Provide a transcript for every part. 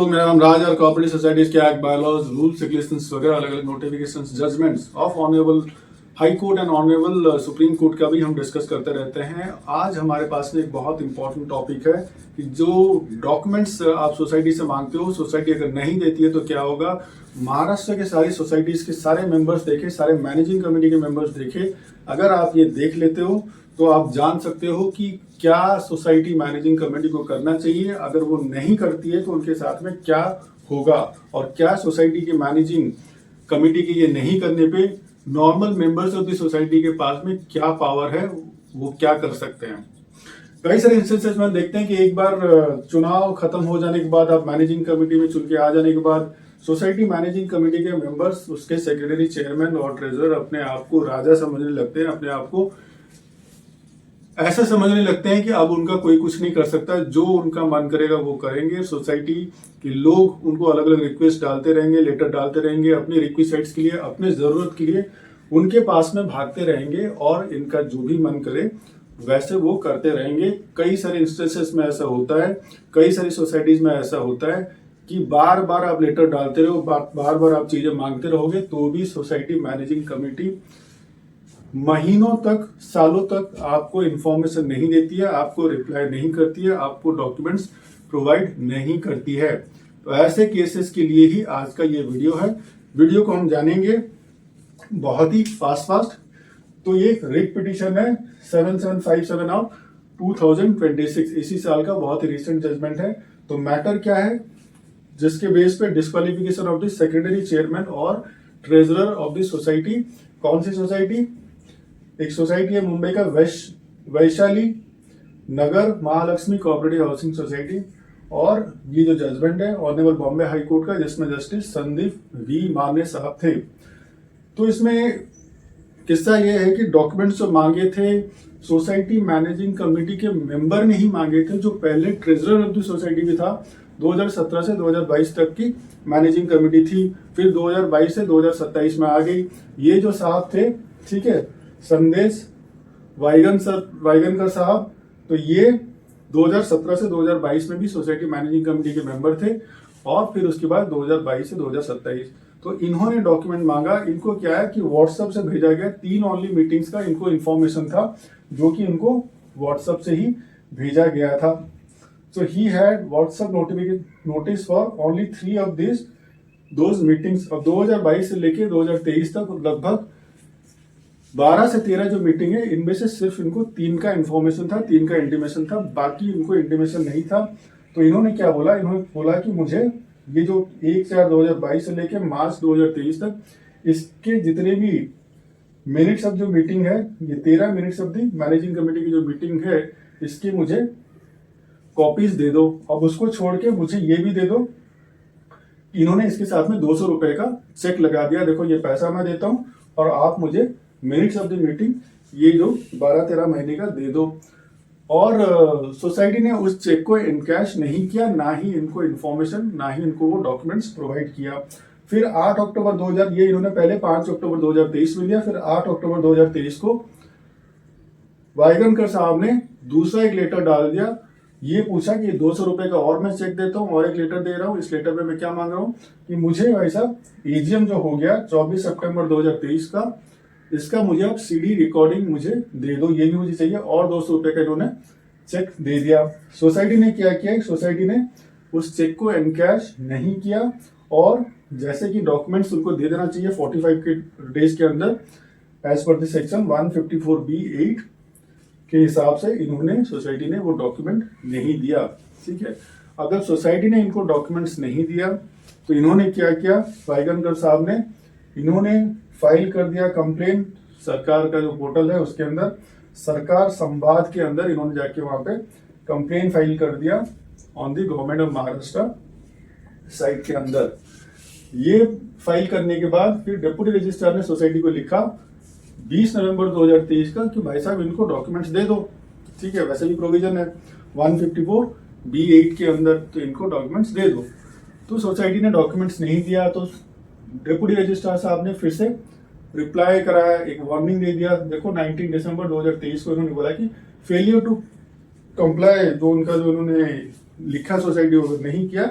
लोग, मेरा नाम राज और कोऑपरेटिव सोसाइटीज के एक्ट, बायलॉज, रूल्स, रेगुलेशंस वगैरह अलग अलग notifications, judgements of honourable high court and honourable supreme court का भी हम डिस्कस करते रहते हैं। आज हमारे पास में एक बहुत इंपॉर्टेंट टॉपिक है कि जो डॉक्यूमेंट्स आप सोसाइटी से मांगते हो, सोसाइटी अगर नहीं देती है तो क्या होगा। महाराष्ट्र के सारी सोसाइटीज के सारे मेंबर्स देखे, सारे मैनेजिंग कमेटी के मेंबर्स देखे, अगर आप ये देख लेते हो तो आप जान सकते हो कि क्या सोसाइटी मैनेजिंग कमेटी को करना चाहिए। अगर वो नहीं करती है तो उनके साथ में क्या होगा, और क्या सोसाइटी की मैनेजिंग कमेटी के ये नहीं करने पे normal members of the society के पास में क्या पावर है, वो क्या कर सकते हैं। कई सारे इंस्टेंसेस में देखते हैं कि एक बार चुनाव खत्म हो जाने के बाद, आप मैनेजिंग कमेटी में चुन के आ जाने के बाद, सोसाइटी मैनेजिंग कमेटी के मेंबर्स, उसके सेक्रेटरी, चेयरमैन और ट्रेजरर अपने आप को राजा समझने लगते हैं, अपने आप को ऐसा समझने लगते हैं कि अब उनका कोई कुछ नहीं कर सकता, जो उनका मन करेगा वो करेंगे। सोसाइटी के लोग उनको अलग अलग रिक्वेस्ट डालते रहेंगे, लेटर डालते रहेंगे, अपनी रिक्वेस्ट्स के लिए, अपने जरूरत के लिए उनके पास में भागते रहेंगे और इनका जो भी मन करे वैसे वो करते रहेंगे। कई सारे इंस्टेंसेस में ऐसा होता है, कई सारी सोसाइटीज में ऐसा होता है कि बार बार आप लेटर डालते रहो, बार बार आप चीजें मांगते रहोगे तो भी सोसाइटी मैनेजिंग कमेटी महीनों तक, सालों तक आपको इंफॉर्मेशन नहीं देती है, आपको रिप्लाई नहीं करती है, आपको डॉक्यूमेंट्स प्रोवाइड नहीं करती है। तो ऐसे केसेस के लिए ही आज का ये वीडियो है। वीडियो को हम जानेंगे बहुत ही फास्ट। तो ये रिट पिटीशन है 7757 ऑफ 2026, इसी साल का बहुत ही रिसेंट जजमेंट है। तो मैटर क्या है, जिसके बेस पे disqualification of the secretary, chairman और ट्रेजरर ऑफ द सोसाइटी। कौन सी सोसाइटी? एक सोसाइटी है मुंबई का वैशाली नगर महालक्ष्मी कोऑपरेटिव हाउसिंग सोसाइटी। और ये जो जजमेंट है ऑनरेबल बॉम्बे हाई कोर्ट का, जिसमें जस्टिस संदीप वी माने साहब थे। तो इसमें किस्सा ये है कि डॉक्यूमेंट्स जो मांगे थे सोसाइटी मैनेजिंग कमेटी के मेंबर ने ही मांगे थे, जो पहले ट्रेजरर ऑफ द सोसाइटी भी था। 2017 से 2022 तक की मैनेजिंग कमेटी थी, फिर 2022 से 2027 में आ गई। ये जो साहब थे, ठीक है, संदेश वाइगनकर साहब, तो ये 2017 से 2022 में भी सोसाइटी मैनेजिंग कमेटी के मेंबर थे, और फिर उसके बाद 2022 से 2027 तो इन्होंने डॉक्यूमेंट मांगा। इनको क्या है कि व्हाट्सएप से भेजा गया, 3 ओनली मीटिंग्स का इनको इन्फॉर्मेशन था, जो कि इनको व्हाट्सएप से ही भेजा गया था। So he had WhatsApp notice for only 3 of those meetings. अब 2022 से लेके 2023 तक लगभग 12 से 13 जो मीटिंग है, इनमें से सिर्फ इनको 3 का इन्फॉर्मेशन था, 3 का इंटीमेशन था, बाकी इनको इंटीमेशन नहीं था। तो इन्होंने क्या बोला, इन्होंने बोला कि मुझे ये जो 1/4/2022 से लेके मार्च 2023 तक इसके जितने भी मिनट्स ऑफ जो मीटिंग है, ये 13 minutes of the managing committee की जो मीटिंग है, इसकी मुझे कॉपीज दे दो। अब उसको छोड़ के मुझे ये भी दे दो। इन्होंने इसके साथ में 200 रुपए का चेक लगा दिया, देखो ये पैसा मैं देता हूं और आप मुझे मिनट्स ऑफ द मीटिंग ये जो 12-13 महीने का दे दो। और सोसाइटी ने उस चेक को इनकैश नहीं किया, ना ही इनको इन्फॉर्मेशन, ना ही इनको वो डॉक्यूमेंट्स प्रोवाइड किया। फिर 8 अक्टूबर 2000, ये इन्होंने पहले 5 अक्टूबर 2023 में दिया, फिर 8 अक्टूबर 2023 को वाइगनकर साहब ने दूसरा एक लेटर डाल दिया। ये पूछा कि 200 रुपए का और मैं चेक देता हूं, और एक लेटर दे रहा हूं। इस लेटर में मैं क्या मांग रहा हूं कि मुझे वैसा एजीएम जो हो गया 24 सितंबर 2023 का, इसका मुझे अब सीडी रिकॉर्डिंग मुझे दे दो, ये भी मुझे चाहिए। और 200 रुपए का इन्होंने चेक दे दिया। सोसाइटी ने क्या किया, सोसाइटी ने उस चेक को एनकैश नहीं किया, और जैसे कि डॉक्यूमेंट्स उनको दे देना चाहिए 45 के डेज के अंदर, as per the section 154B8 के हिसाब से इन्होंने, सोसाइटी ने वो डॉक्यूमेंट नहीं दिया। ठीक है, अगर सोसाइटी ने इनको डॉक्यूमेंट्स नहीं दिया तो इन्होंने क्या किया, वाइगनकर साहब ने, इन्होंने फाइल कर दिया कंप्लेन सरकार का जो पोर्टल है उसके अंदर, सरकार संवाद के अंदर इन्होंने जाके वहां पे कंप्लेन फाइल कर दिया on the government of Maharashtra site के अंदर। ये फाइल करने के बाद फिर डिप्टी रजिस्ट्रार ने सोसाइटी को लिखा 20 नवंबर 2023 का कि भाई साहब इनको डॉक्यूमेंट्स दे दो। ठीक है, वैसे भी प्रोविजन है 154B8 के अंदर, तो इनको डॉक्यूमेंट्स दे दो। तो सोसाइटी ने डॉक्यूमेंट्स नहीं दिया, तो डिप्टी रजिस्ट्रार साहब ने फिर से रिप्लाई कराया, एक वार्निंग दे दिया। देखो 19 दिसंबर 2023 को इन्होंने बोला कि फेलियर टू कंप्लाई, जो उनका जो उन्होंने लिखा सोसाइटी वो नहीं किया,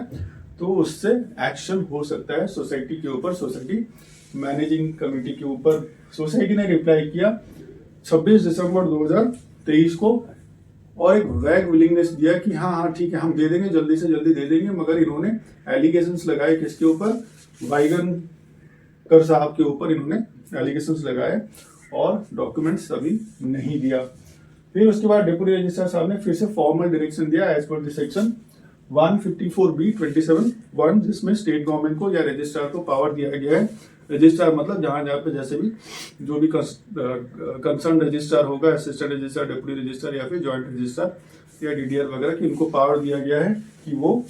तो उससे एक्शन हो सकता है सोसाइटी के ऊपर, सोसाइटी मैनेजिंग कमेटी के ऊपर। सोसाइटी ने रिप्लाई किया 26 दिसंबर 2023 को और एक वैग विलिंगनेस दिया कि हाँ हाँ ठीक है हम दे देंगे, जल्दी से जल्दी दे देंगे, मगर इन्होंने एलिगेशंस लगाए किसके ऊपर, वाइगनकर साहब के ऊपर इन्होंने एलिगेशंस लगाए और डॉक्यूमेंट्स अभी नहीं दिया। फिर उसके बाद डिप्टी रजिस्ट्रार साहब ने फिर से फॉर्मल डायरेक्शन दिया as per the section 154B27(1), जिसमें स्टेट गवर्नमेंट को या रजिस्ट्रार को पावर दिया गया है। रजिस्ट्रार मतलब जहां जहां पे जैसे भी जो भी कंसर्न रजिस्ट्रार होगा, असिस्टेंट रजिस्ट्रार, डिप्टी रजिस्ट्रार या फिर ज्वाइंट रजिस्ट्रार या डीडीआर वगैरह की इनको पावर दिया गया है कि वो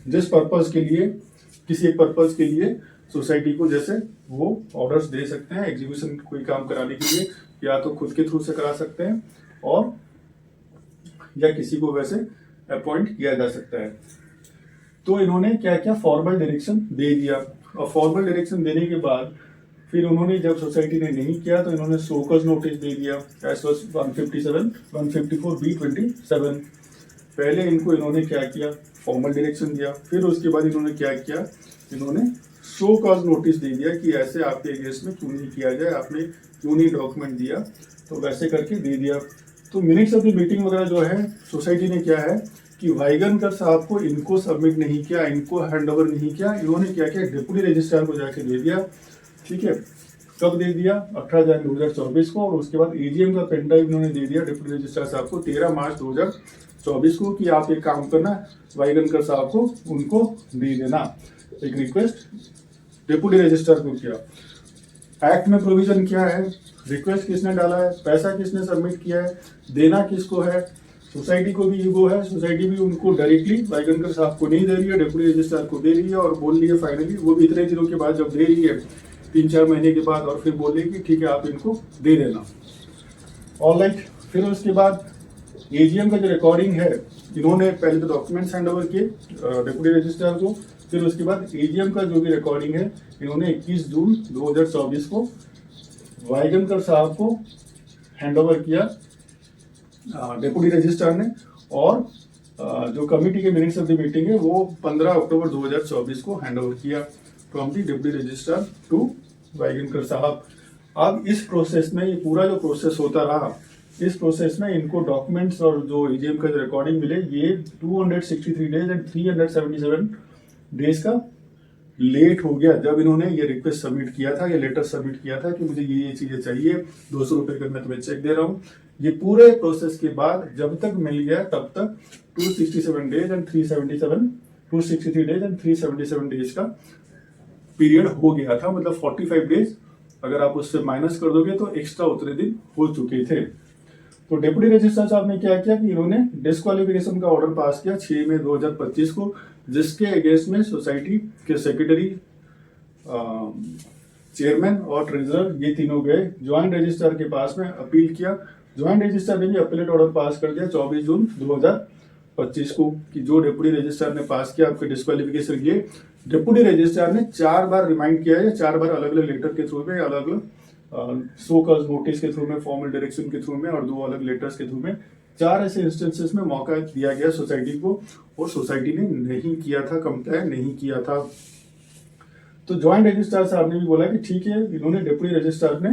जिस पर्पज के लिए, किसी एक पर्पज के लिए सोसाइटी को जैसे वो ऑर्डर्स दे सकते हैं एग्जीक्यूशन कोई काम कराने के लिए, या तो खुद के थ्रू से करा सकते हैं और या किसी को वैसे अपॉइंट किया जा सकता है। तो इन्होंने क्या क्या फॉर्मल डायरेक्शन दे दिया और फॉर्मल डायरेक्शन देने के बाद फिर उन्होंने जब सोसाइटी ने नहीं किया तो इन्होंने शोकॉज नोटिस दे दिया एज पर 154B27। पहले इनको इन्होंने क्या किया, फॉर्मल डायरेक्शन दिया, फिर उसके बाद इन्होंने क्या किया, इन्होंने शो कॉज नोटिस दे दिया कि ऐसे आपके अगेंस्ट में क्यों नहीं किया जाए, आपने क्यों नहीं डॉक्यूमेंट दिया, तो वैसे करके दे दिया। तो मिनट्स ऑफ द मीटिंग वगैरह जो है सोसाइटी ने क्या है कि वाइगनकर साहब को इनको सबमिट नहीं किया, इनको हैंड ओवर नहीं किया, इन्होंने क्या किया डिप्टी रजिस्ट्रार को जाके दे दिया। ठीक है, कब दे दिया, 18 जनवरी 2024 को, और उसके बाद एजीएम का पेन ड्राइव इन्होंने दे दिया डिप्टी रजिस्ट्रार साहब को 13 मार्च 2024 को कि आप एक काम करना, वाइगनकर साहब को उनको दे देना। एक रिक्वेस्ट डिप्टी रजिस्ट्रार को किया। एक्ट में प्रोविजन क्या है, रिक्वेस्ट किसने डाला है, पैसा किसने सबमिट किया है, देना किसको है, सोसाइटी को भी ईगो है, सोसाइटी भी उनको डायरेक्टली वाइगनकर साहब को नहीं दे रही है, डिप्टी रजिस्ट्रार को दे रही है और बोल रही है फाइनली, वो भी इतने दिनों के बाद जब दे रही है 3-4 महीने के बाद, और फिर बोल रही कि ठीक है आप इनको दे देना। ऑलराइट, फिर उसके बाद एजीएम का जो रिकॉर्डिंग है, इन्होंने पहले तो डॉक्यूमेंट्स हैंड ओवर किए डिप्टी रजिस्ट्रार को, फिर उसके बाद एजीएम का जो भी रिकॉर्डिंग है इन्होंने 21 जून 2024 को वाइगनकर साहब को हैंड ओवर किया डिप्टी रजिस्ट्रार ने, और जो कमेटी के मिनट्स ऑफ द मीटिंग है वो 15 अक्टूबर 2024 को हैंड ओवर किया from the deputy registrar to Waigankar साहब। अब इस प्रोसेस में, ये पूरा जो प्रोसेस होता रहा, इस प्रोसेस में इनको डॉक्यूमेंट्स और जो एजीएम का जो रिकॉर्डिंग मिले, ये 263 डेज एंड 377 डेज का लेट हो गया जब इन्होंने ये रिक्वेस्ट सबमिट किया था, ये लेटर सबमिट किया था कि मुझे ये चीजें चाहिए, 200 रुपए का मैं तुम्हें चेक दे रहा हूँ। ये पूरे प्रोसेस के बाद जब तक मिल गया तब तक 263 डेज एंड 377 डेज का पीरियड हो गया था, मतलब 45 डेज अगर आप उससे माइनस कर दोगे तो एक्स्ट्रा उतने दिन हो चुके थे। तो डिप्टी रजिस्ट्रार साहब ने क्या किया कि इन्होंने डिस्क्वालिफिकेशन का ऑर्डर पास किया 6 मई 2025 को, जिसके अगेंस्ट में सोसाइटी के सेक्रेटरी, चेयरमैन और ट्रेजरर ये तीनों गए ज्वाइंट रजिस्ट्रार के पास में अपील किया। ज्वाइंट रजिस्ट्रार ने भी अपीलेट ऑर्डर पास कर दिया 24 जून 2025 को कि जो डिप्टी रजिस्ट्रार ने पास किया आपके डिस्क्वालिफिकेशन के लिए। डिप्टी रजिस्ट्रार ने 4 बार रिमाइंड किया है, 4 बार अलग अलग लेटर के थ्रू में, अलग अलग शो कॉज नोटिस के थ्रू में, फॉर्मल डायरेक्शन के थ्रू में और 2 अलग लेटर्स के थ्रू में, 4 ऐसे इंस्टेंसेस में मौका दिया गया सोसाइटी को और सोसाइटी ने नहीं किया था, कंप्लाई नहीं किया था। तो ज्वाइंट रजिस्ट्रार साहब ने भी बोला कि ठीक है, इन्होंने डिप्टी रजिस्ट्रार ने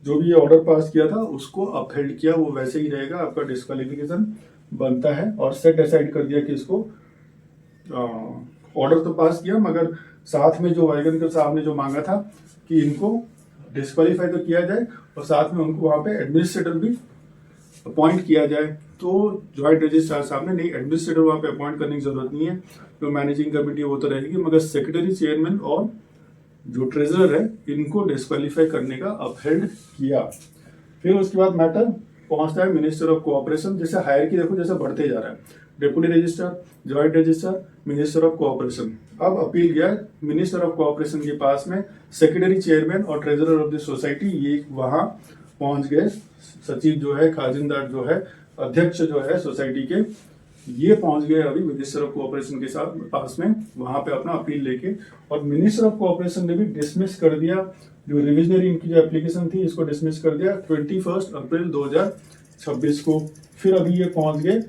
जो भी ऑर्डर पास किया था उसको अपहेल्ड किया, वो वैसे ही रहेगा, आपका डिस्क्वालिफिकेशन बनता है, और सेट डिसाइड कर दिया कि इसको ऑर्डर तो पास किया मगर साथ में जो वाइगनकर साहब ने जो मांगा था कि इनको डिस्क्वालीफाई तो किया जाए और साथ में उनको वहां पे एडमिनिस्ट्रेटर भी अपॉइंट किया जाए। तो ज्वाइंट रजिस्ट्रार साहब ने नहीं, एडमिनिस्ट्रेटर वहां पे अपॉइंट करने की जरूरत नहीं है, जो मैनेजिंग कमेटी वो तो रहेगी, मगर सेक्रेटरी, चेयरमैन और जो ट्रेजरर है इनको डिस्क्वालीफाई करने का अपहेल्ड किया। फिर उसके बाद मैटर पहुंचता है मिनिस्टर ऑफ कोऑपरेशन। जैसे हायरकी देखो जैसे बढ़ते जा रहा है, deputy registrar, joint registrar, minister of cooperation. अब अपील गया मिनिस्टर ऑफ कोऑपरेशन के पास में, सेक्रेटरी, चेयरमैन और ट्रेजरर ऑफ द सोसाइटी ये वहां पहुंच गए। सचिव जो है, खाजिनदार जो है, अध्यक्ष जो है सोसाइटी के, ये पहुंच गए अभी मिनिस्टर ऑफ कोऑपरेशन के साथ पास में, वहां पे अपना अपील लेके। और मिनिस्टर ऑफ कोऑपरेशन ने भी डिसमिस कर दिया जो रिविजनरी इनकी जो एप्लीकेशन थी, इसको डिसमिस कर दिया 21 अप्रैल 2026 को। फिर अभी ये पहुंच गए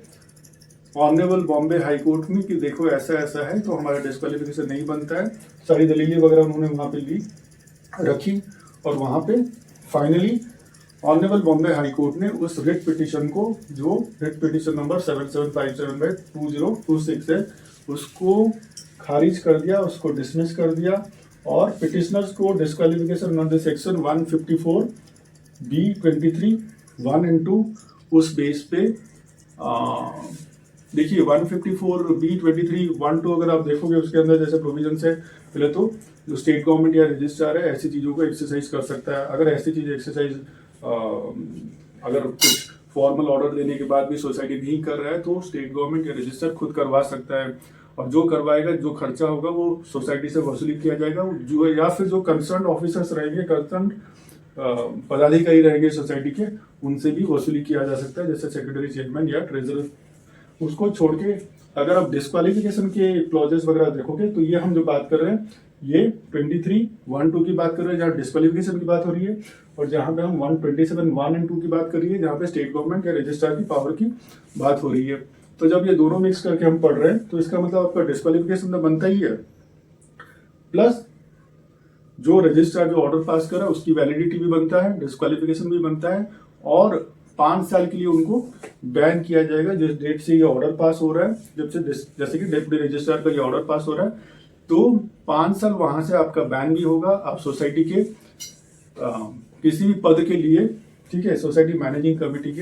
ऑनरेबल बॉम्बे हाई कोर्ट में कि देखो ऐसा ऐसा है तो हमारा डिस्क्वालिफिकेशन नहीं बनता है। सारी दलीलें वगैरह उन्होंने वहाँ पे ली रखी और वहाँ पे finally honourable Bombay high court ने उस रिट पिटीशन को, जो रिट पिटीशन नंबर 7757/2026 है, उसको खारिज कर दिया, उसको डिसमिस कर दिया और पिटिशनर्स को disqualification under section 154B23 1 and 2 उस बेस पे देखिए 154B23 1 2 अगर आप देखोगे उसके अंदर जैसे प्रोविजन है, पहले तो जो स्टेट गवर्नमेंट या रजिस्ट्रार है ऐसी चीज़ों को एक्सरसाइज कर सकता है। अगर ऐसी चीज़ एक्सरसाइज अगर कुछ फॉर्मल ऑर्डर देने के बाद भी सोसाइटी नहीं कर रहा है तो स्टेट गवर्नमेंट या रजिस्टर खुद करवा सकता है और जो करवाएगा, जो खर्चा होगा वो सोसाइटी से वसूली किया जाएगा, जो या फिर जो कंसर्न ऑफिसर्स रहेंगे, कंसर्न पदाधिकारी रहेंगे सोसाइटी के, उनसे भी वसूली किया जा सकता है, जैसे सेक्रेटरी, चेयरमैन या ट्रेजरर। उसको छोड़ के अगर आप डिस्क्वालिफिकेशन के क्लॉजेस वगैरह देखोगे तो ये हम जो बात कर रहे हैं ये 23(1)(2) की बात कर रहे हैं जहाँ डिस्क्वालिफिकेशन की बात हो रही है, और जहाँ पे हम 127(1 and 2) की बात कर रही है जहाँ पे स्टेट गवर्नमेंट या रजिस्ट्रार की पावर की बात हो रही है। तो जब ये दोनों मिक्स करके हम पढ़ रहे हैं तो इसका मतलब आपका डिस्क्वालिफिकेशन तो बनता ही है, प्लस जो रजिस्ट्रार जो ऑर्डर पास कर रहा है उसकी वैलिडिटी भी बनता है, डिस्क्वालिफिकेशन भी बनता है, और 5 साल के लिए उनको बैन किया जाएगा जिस डेट से ये ऑर्डर पास हो रहा है। जब से जैसे कि डिप्टी रजिस्ट्रार का ये ऑर्डर पास हो रहा है तो 5 साल वहां से आपका बैन भी होगा। आप सोसाइटी के किसी भी पद के लिए, ठीक है, सोसाइटी मैनेजिंग कमेटी के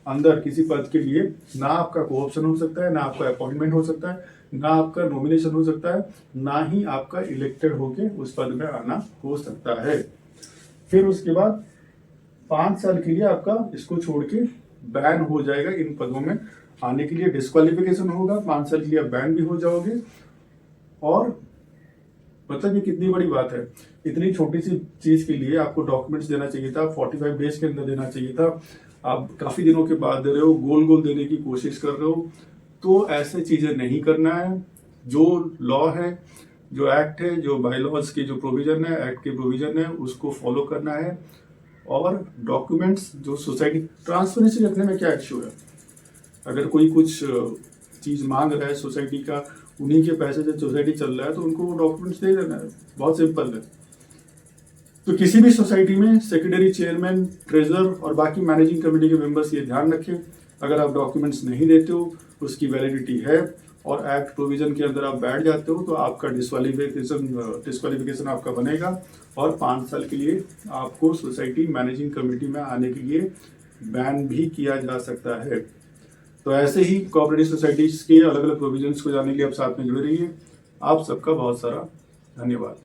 अंदर किसी पद के लिए ना आपका कोऑप्शन हो सकता है, ना आपका अपॉइंटमेंट हो सकता है, ना आपका नॉमिनेशन हो सकता है, ना ही आपका इलेक्टेड होके उस पद में आना हो सकता है। फिर उसके बाद 5 साल के लिए आपका इसको छोड़ के बैन हो जाएगा इन पदों में आने के लिए, डिस्क्वालिफिकेशन होगा, 5 साल के लिए आप बैन भी हो जाओगे। और मतलब ये कितनी बड़ी बात है, इतनी छोटी सी चीज के लिए आपको डॉक्यूमेंट्स देना चाहिए था, 45 डेज के अंदर देना चाहिए था, आप काफी दिनों के बाद दे रहे हो, गोल गोल देने की कोशिश कर रहे हो। तो ऐसे चीजें नहीं करना है। जो लॉ है, जो एक्ट है, जो बाईलॉज की जो प्रोविजन है, एक्ट के प्रोविजन है, उसको फॉलो करना है। और डॉक्यूमेंट्स जो सोसाइटी ट्रांसपेरेंसी रखने में क्या इश्यू है, अगर कोई कुछ चीज मांग रहा है सोसाइटी का, उन्हीं के पैसे से सोसाइटी चल रहा है तो उनको वो डॉक्यूमेंट्स दे देना है, बहुत सिंपल है। तो किसी भी सोसाइटी में सेक्रेटरी, चेयरमैन, ट्रेजरर और बाकी मैनेजिंग कमेटी के मेंबर्स ये ध्यान रखें, अगर आप डॉक्यूमेंट्स नहीं देते हो, उसकी वैलिडिटी है और एक्ट प्रोविजन के अंदर आप बैठ जाते हो तो आपका डिस्क्वालिफिकेशन आपका बनेगा और 5 साल के लिए आपको सोसाइटी मैनेजिंग कमेटी में आने के लिए बैन भी किया जा सकता है। तो ऐसे ही कोऑपरेटिव सोसाइटीज के अलग अलग प्रोविजंस को जानने के लिए आप साथ में जुड़े रहिए। आप सबका बहुत सारा धन्यवाद।